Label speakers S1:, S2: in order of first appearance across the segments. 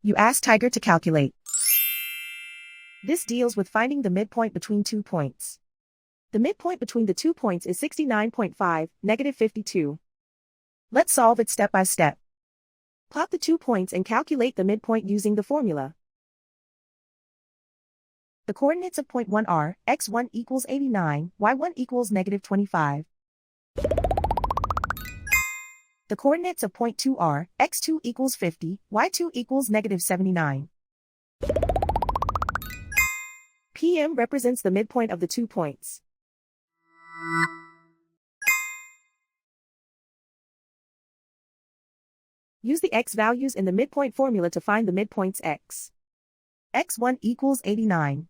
S1: You ask Tiger to calculate. This deals with finding the midpoint between 2 points. The midpoint between the 2 points is 69.5, -52. Let's solve it step by step. Plot the 2 points and calculate the midpoint using the formula. The coordinates of point 1 are, x1 equals 89, y1 equals -25. The coordinates of point 2 are, x2 equals 50, y2 equals -79. PM represents the midpoint of the 2 points. Use the x values in the midpoint formula to find the midpoints x. x1 equals 89.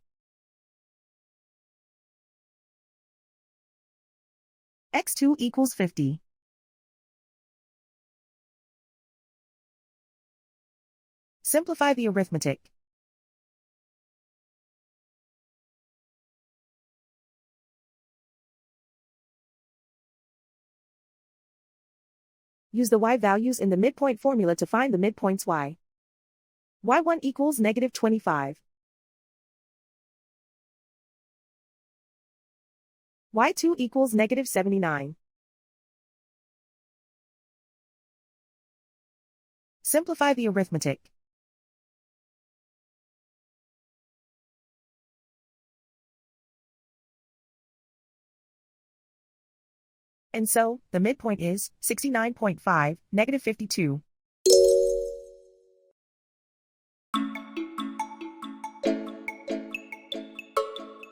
S1: x2 equals 50. Simplify the arithmetic. Use the y values in the midpoint formula to find the midpoints y. y1 equals -25. y2 equals -79. Simplify the arithmetic. And so, the midpoint is 69.5, -52.